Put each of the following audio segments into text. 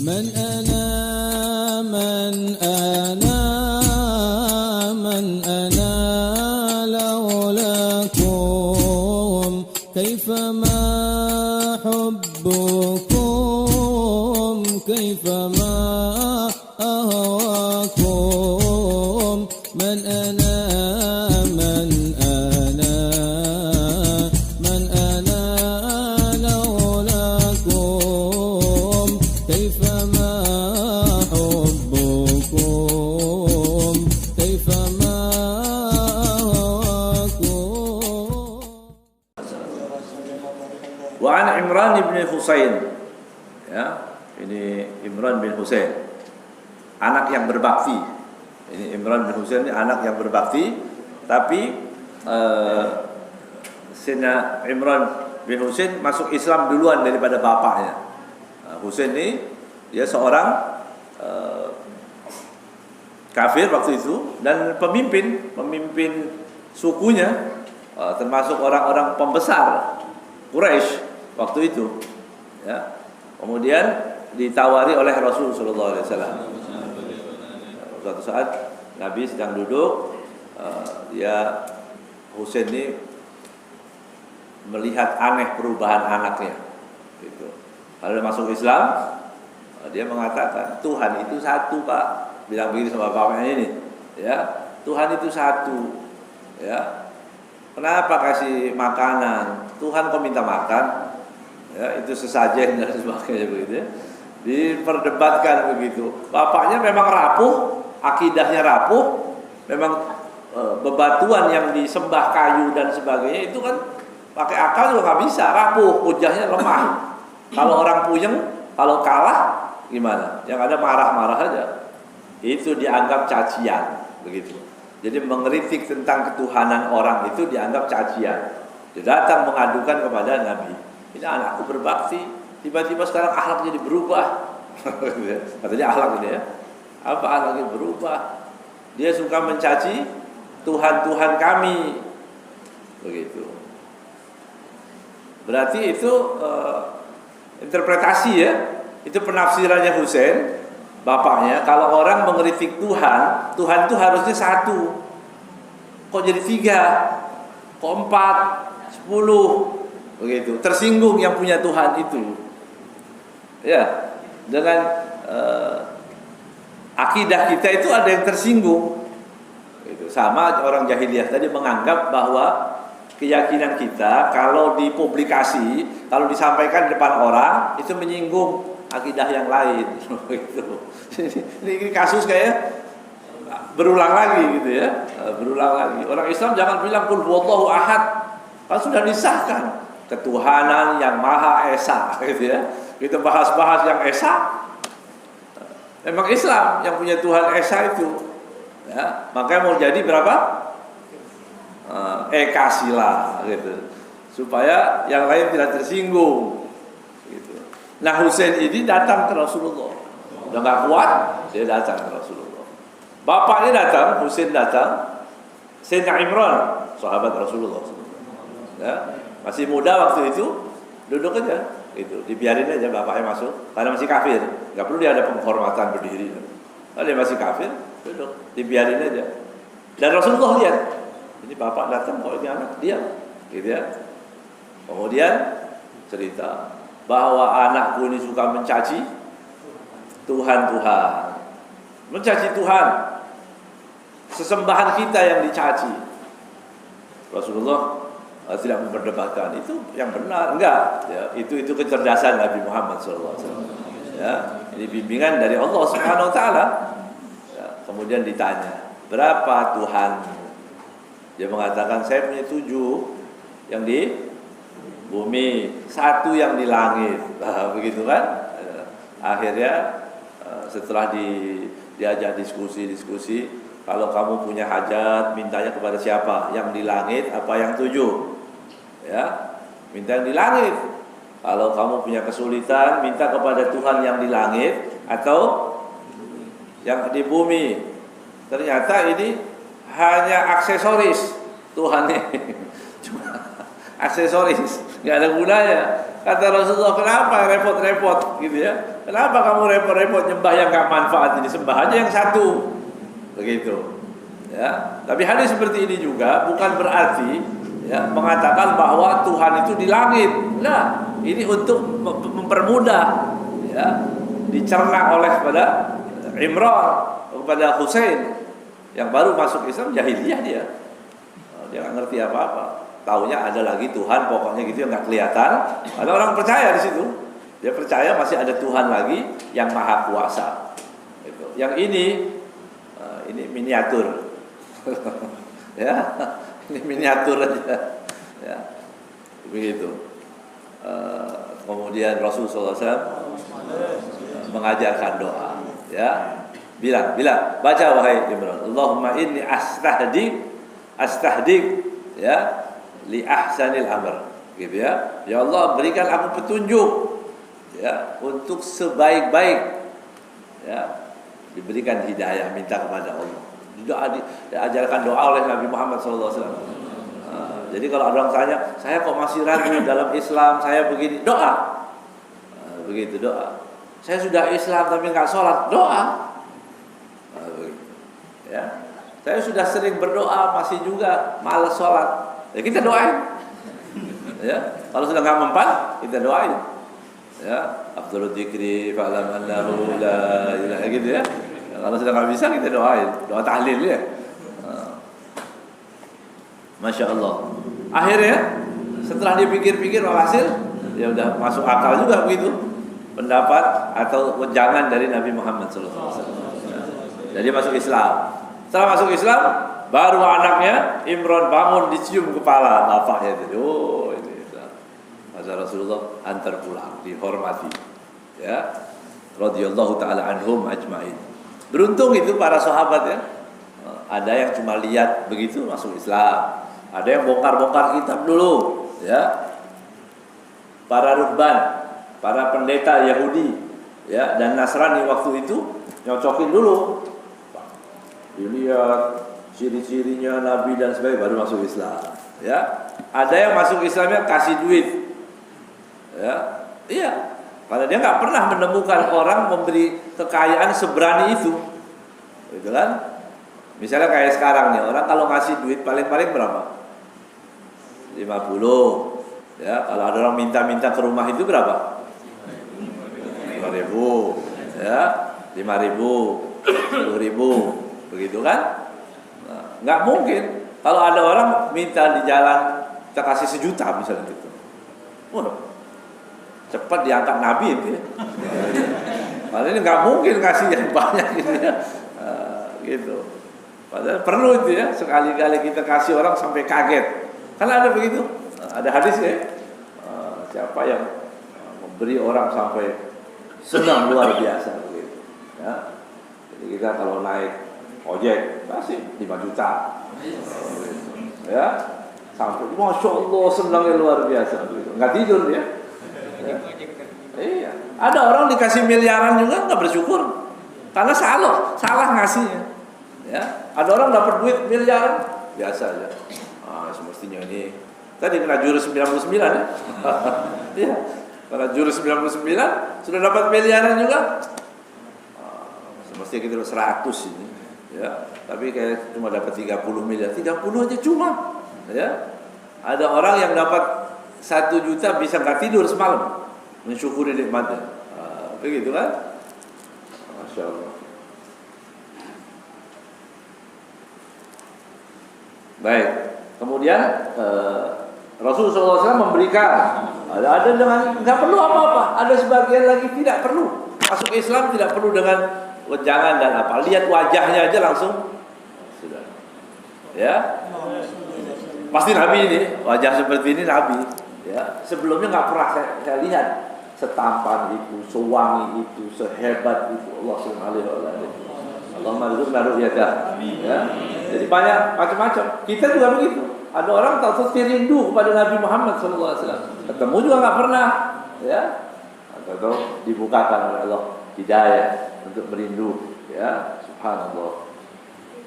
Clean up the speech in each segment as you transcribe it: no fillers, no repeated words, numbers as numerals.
من أنا من أنا من أنا لولاكم كيفما حبكم كيفما أهواكم من أنا من أنا من أنا لولاكم كيفما حبكم كيفما أهواكم. Wa an Imran bin Husain, ya, ini Imran bin Husain, anak yang berbakti. Ini Imran bin Husain ini anak yang berbakti, tapi Sayyidina Imran bin Husain masuk Islam duluan daripada bapaknya. Husain ini dia seorang kafir waktu itu dan pemimpin sukunya, termasuk orang-orang pembesar Quraisy waktu itu, ya. Kemudian ditawari oleh Rasul sallallahu alaihi wasallam. Suatu saat Nabi sedang duduk, Husain ini melihat aneh perubahan anaknya, gitu. Kalau dia masuk Islam, dia mengatakan Tuhan itu satu, Pak. Bilang begitu sama bapaknya ini, ya. Tuhan itu satu, ya. Kenapa kasih makanan? Tuhan kok minta makan? Ya, itu sesajen dan sebagainya begitu, ya. Diperdebatkan begitu. Bapaknya memang rapuh, akidahnya rapuh, memang bebatuan yang disembah kayu dan sebagainya itu kan pakai akal juga nggak bisa, rapuh, hujahnya lemah. Kalau orang puyeng, kalau kalah gimana? Yang ada marah-marah aja. Itu dianggap cacian, begitu. Jadi mengkritik tentang ketuhanan orang itu dianggap cacian. Dia datang mengadukan kepada Nabi. Ini anakku berbakti, tiba-tiba sekarang akhlaknya berubah. Katanya akhlak ini, ya. Apa akhlaknya berubah? Dia suka mencaci Tuhan-Tuhan kami, begitu. Berarti itu interpretasi, ya. Itu penafsirannya Husain, bapaknya. Kalau orang mengkritik Tuhan, Tuhan itu harusnya satu. Kok jadi 3? Kok 4? 10? Begitu. Tersinggung yang punya Tuhan itu. Ya, dengan akidah kita itu ada yang tersinggung. Gitu. Sama orang jahiliyah tadi menganggap bahwa keyakinan kita kalau dipublikasi, kalau disampaikan di depan orang itu menyinggung akidah yang lain. Gitu. Ini kasus kayak berulang lagi, gitu, ya. Berulang lagi. Orang Islam jangan bilang qul huwallahu ahad. Kan sudah disahkan ketuhanan yang Maha Esa, gitu, ya. Kita bahas-bahas yang Esa. Memang Islam yang punya Tuhan Esa itu, ya. Makanya mau jadi berapa? Eka Sila, gitu. Supaya yang lain tidak tersinggung, gitu. Nah, Husain ini datang ke Rasulullah. Udah nggak kuat, dia datang ke Rasulullah. Bapaknya datang, Husain datang. Sayyidina Imran, sahabat Rasulullah, ya. Masih muda waktu itu, duduk aja, gitu. Dibiarin aja bapaknya masuk, karena masih kafir, nggak perlu dia ada penghormatan berdiri. Kalau dia masih kafir, duduk, dibiarin aja. Dan Rasulullah lihat, ini bapak datang kok ini anak diam, gitu, ya. Kemudian cerita bahwa anakku ini suka mencaci Tuhan, mencaci Tuhan, sesembahan kita yang dicaci. Rasulullah tidak memperdebatkan itu yang benar, enggak, ya. Itu kecerdasan Nabi Muhammad SAW, ya. Ini bimbingan dari Allah Subhanahu Wa Taala, ya. Kemudian ditanya, berapa Tuhan? Dia mengatakan, saya punya 7 yang di bumi, 1 yang di langit. Begitu kan? Akhirnya setelah diajak diskusi, kalau kamu punya hajat, mintanya kepada siapa? Yang di langit apa yang 7? Ya, minta yang di langit. Kalau kamu punya kesulitan, minta kepada Tuhan yang di langit atau yang di bumi. Ternyata ini hanya aksesoris Tuhan ini. Cuma aksesoris, nggak ada gunanya. Kata Rasulullah, kenapa repot-repot gitu ya? Kenapa kamu repot-repot nyembah yang gak manfaat ini? Sembah aja yang satu. Begitu. Ya. Tapi hadis seperti ini juga bukan berarti ya mengatakan bahwa Tuhan itu di langit. Nah, ini untuk mempermudah ya, dicerna oleh pada Imran kepada Husain yang baru masuk Islam, jahiliyah dia. Dia nggak ngerti apa-apa. Taunya ada lagi Tuhan, pokoknya gitu yang nggak kelihatan. Ada orang percaya di situ. Dia percaya masih ada Tuhan lagi yang maha kuasa. Gitu. Yang ini miniatur, ya, ini miniatur aja. Ya, begitu. Kemudian Rasulullah SAW mengajarkan doa. Ya, bilang, baca wahai Imran, Allahumma inni astahdik, ya. Li ahsanil amr, gitu ya. Ya Allah, berikan aku petunjuk ya untuk sebaik-baik ya, diberikan hidayah, minta kepada Allah. Diajarkan doa oleh Nabi Muhammad SAW. Jadi kalau ada orang tanya, saya kok masih ragu dalam Islam, saya begini, doa. Begitu doa. Saya sudah Islam tapi nggak sholat, doa. Ya. Saya sudah sering berdoa masih juga malas sholat. Ya kita doain. Ya, kalau sudah nggak mempan, kita doain. Ya, afdhalul dzikri fa'lam annahu la ilaha gitu ya. Kalau sudah nggak bisa, kita doain. Doa tahlil ya. Masya Allah. Akhirnya setelah dipikir-pikir walhasil ya udah masuk akal juga begitu pendapat atau wejangan dari Nabi Muhammad SAW. Jadi masuk Islam. Setelah masuk Islam, baru anaknya Imran bangun dicium kepala bapaknya itu. Oh, ini Islam. Masa Rasulullah antar pulang, dihormati. Ya. Radhiyallahu taala anhum ajmain. Beruntung itu para sahabat ya. Ada yang cuma lihat begitu masuk Islam. Ada yang bongkar-bongkar kitab dulu, ya. Para ruhban, para pendeta Yahudi, ya, dan Nasrani waktu itu nyocokin dulu. Dilihat ciri-cirinya Nabi dan sebagainya baru masuk Islam. Ya, ada yang masuk Islamnya kasih duit. Ya, iya. Karena dia nggak pernah menemukan orang memberi kekayaan seberani itu, gitu kan? Misalnya kayak sekarang nih, orang kalau ngasih duit paling-paling berapa? 50. Ya, kalau ada orang minta-minta ke rumah itu berapa? 5.000. Ya, 5.000, 10.000. Begitu kan? Nah, nggak mungkin kalau ada orang minta di jalan kita kasih 1 juta misalnya gitu. Cepat diangkat Nabi itu ya. Padahal ini nggak mungkin kasih yang banyak gitu ya. Gitu. Padahal perlu itu ya, sekali-kali kita kasih orang sampai kaget. Karena ada begitu. Ada hadis ya. Siapa yang memberi orang sampai senang luar biasa begitu. Ya. Jadi kita kalau naik ojek kasih 5 juta, ya, sampai masya Allah senangnya luar biasa, nggak tidur dia. Ya. Iya, ada orang dikasih miliaran juga nggak bersyukur, karena salah ngasihnya. Ya, ada orang dapat duit miliaran biasa aja. Semestinya ini tadi kena jurus 99 ya. Iya, kena jurus 99 sudah dapat miliaran juga. Semestinya kita 100 ini. Ya, tapi kayak cuma dapat 30 miliar, 30 aja cuma, ya. Ada orang yang dapat 1 juta bisa nggak tidur semalam, mensyukuri nikmatnya, begitu kan? Masya Allah. Baik, kemudian Rasulullah SAW memberikan, ada dengan nggak perlu apa-apa, ada sebagian lagi tidak perlu masuk Islam, tidak perlu dengan wejangan dan apa, lihat wajahnya aja langsung sudah, ya, pasti Nabi ini, wajah seperti ini Nabi, ya, sebelumnya nggak pernah saya lihat setampan itu, sewangi itu, sehebat itu. Allah Subhanahu wa taala. Allahumma rizqna ru'yata. Ya. Jadi banyak macam-macam. Kita juga begitu. Ada orang tak rindu kepada Nabi Muhammad SAW. Ketemu juga nggak pernah, ya. Atau dibukakan oleh Allah hidayah untuk merindu, ya, subhanallah.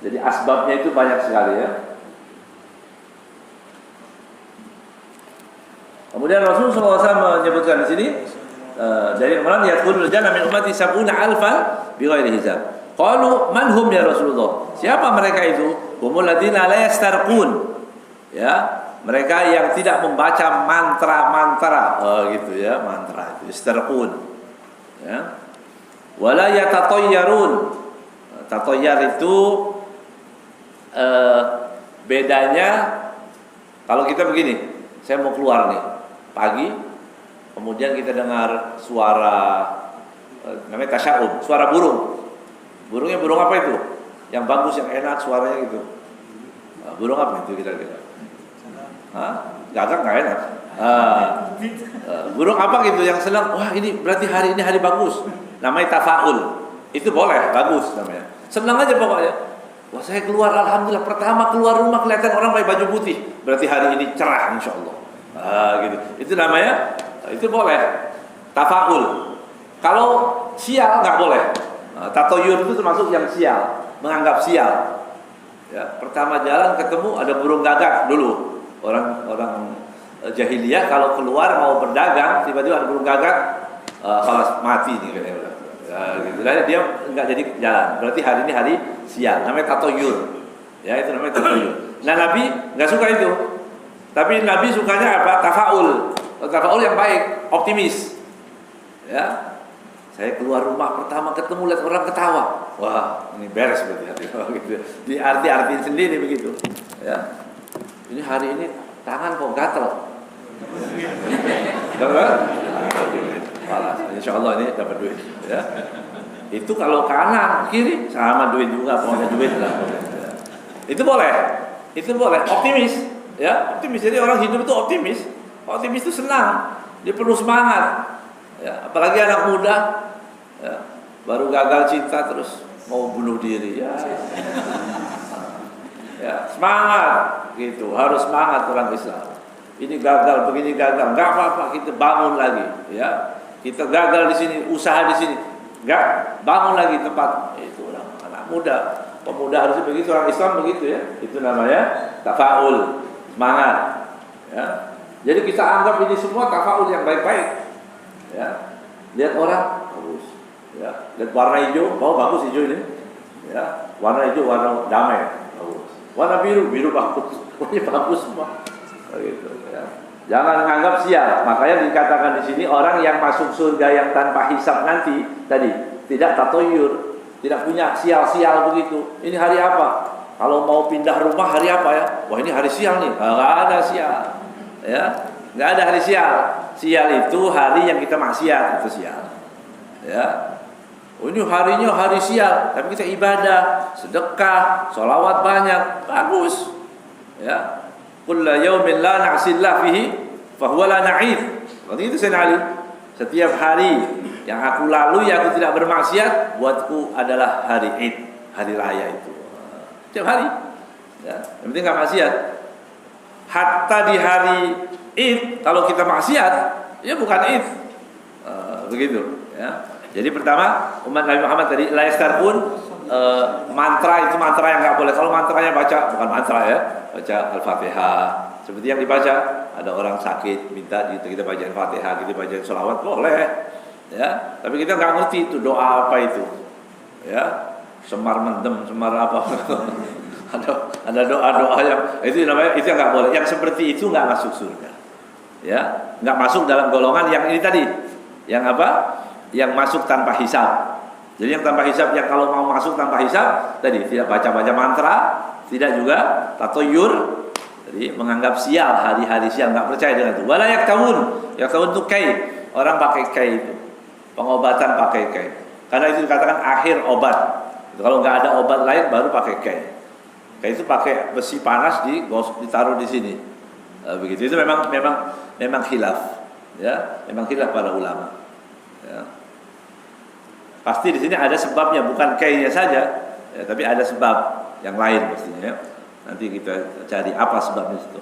Jadi asbabnya itu banyak sekali ya. Kemudian Rasulullah SAW menyebutkan di sini dari Imran yadkhulul jannah min ummati sab'una alfan bighairi hisab. Qalu man hum ya Rasulullah? Siapa mereka itu? Humul ladzina la yastarqun. Ya, mereka yang tidak membaca mantra-mantra. Oh gitu ya, mantra itu istarqun. Ya. Wala yatatayyarun. Tatayyar itu bedanya kalau kita begini, saya mau keluar nih pagi, kemudian kita dengar suara namanya tasya'um, suara burung. Burungnya burung apa itu? Yang bagus, yang enak suaranya gitu. Burung apa itu kira-kira? Gagak nggak enak. Burung apa gitu yang senang? Wah ini berarti hari ini hari bagus. Namanya tafaul. Itu boleh, bagus namanya. Senang aja pokoknya. Wah saya keluar, alhamdulillah. Pertama keluar rumah kelihatan orang pakai baju putih. Berarti hari ini cerah insya Allah. Gitu. Itu namanya, itu boleh. Tafaul. Kalau sial nggak boleh. Tatoyur itu termasuk yang sial, menganggap sial. Ya, pertama jalan ketemu ada burung gagak dulu. Orang jahiliyah kalau keluar mau berdagang tiba-tiba ada burung gagak, kalau mati nih katanya. Gitu. Dan dia nggak jadi jalan. Berarti hari ini hari sial. Namanya tatoyur. Ya itu namanya tatoyur. Nah Nabi nggak suka itu. Tapi Nabi sukanya apa? Tafaul. Tafaul yang baik, optimis. Ya. Saya keluar rumah pertama ketemu lihat orang ketawa. Wah, ini beres berarti hati. Gitu. Diarti-artiin sendiri begitu. Ya. Ini hari ini tangan kok gatel. Dapat? Insya Allah ini dapat duit. Ya. Itu kalau kanan kiri sama duit juga, pokoknya duit lah. Ya. Itu boleh. Itu boleh. Optimis. Ya, optimis. Jadi orang hidup itu optimis. Optimis itu senang. Dia perlu semangat. Ya, apalagi anak muda. Ya, baru gagal cinta terus mau bunuh diri ya. Ya, semangat gitu, harus semangat orang Islam. Ini gagal, begini gagal, enggak apa-apa, kita bangun lagi ya. Kita gagal di sini, usaha di sini, enggak, bangun lagi tempat. Itu orang anak muda, pemuda harus begitu, orang Islam begitu ya. Itu namanya tafaul, semangat. Ya. Jadi kita anggap ini semua tafaul yang baik-baik. Ya. Lihat orang bagus. Ya, lihat warna hijau, oh bagus hijau ini. Ya, warna hijau warna damai, bagus. Warna biru, biru bagus. Pokoknya bagus semua. Gitu ya. Jangan menganggap sial. Makanya dikatakan di sini orang yang masuk surga yang tanpa hisab nanti tadi tidak tatoyur, tidak punya sial-sial begitu. Ini hari apa? Kalau mau pindah rumah hari apa ya? Wah ini hari sial nih. Enggak ada sial. Ya, enggak ada hari sial. Sial itu hari yang kita maksiat, itu sial. Ya. Oh ini harinya hari sial, tapi kita ibadah, sedekah, sholawat banyak, bagus. Ya. Kullu yaumin la na'sillah fihi fa huwa la na'id. Berarti itu Sayyidina Ali. Setiap hari yang aku lalui aku tidak bermaksiat, buatku adalah hari Id, hari raya itu. Setiap hari. Ya, yang penting enggak maksiat. Hatta di hari Id kalau kita maksiat, ya bukan Id. Begitu, ya. Jadi pertama umat Nabi Muhammad tadi la yastarqun, mantra itu mantra yang nggak boleh. Kalau mantranya baca bukan mantra ya, baca Al-Fatihah. Seperti yang dibaca ada orang sakit minta kita baca Al-Fatihah, kita baca sholawat boleh, ya. Tapi kita nggak ngerti itu doa apa itu, ya. Semar mendem, semar apa? ada doa-doa yang itu namanya itu yang nggak boleh. Yang seperti itu nggak masuk surga, ya. Nggak masuk dalam golongan yang ini tadi, yang apa? Yang masuk tanpa hisab. Jadi yang tanpa hisab, yang kalau mau masuk tanpa hisab tadi tidak baca-baca mantra, tidak juga tatoyur, jadi menganggap sial, hari-hari sial, nggak percaya dengan itu. Wala yaktawun itu kai, orang pakai kai itu, pengobatan pakai kai. Karena itu dikatakan akhir obat. Kalau nggak ada obat lain baru pakai kai. Kai itu pakai besi panas ditaruh di sini. Begitu itu memang khilaf, ya, memang khilaf para ulama. Ya. Pasti di sini ada sebabnya, bukan kayaknya saja, ya, tapi ada sebab yang lain pastinya. Ya. Nanti kita cari apa sebabnya itu.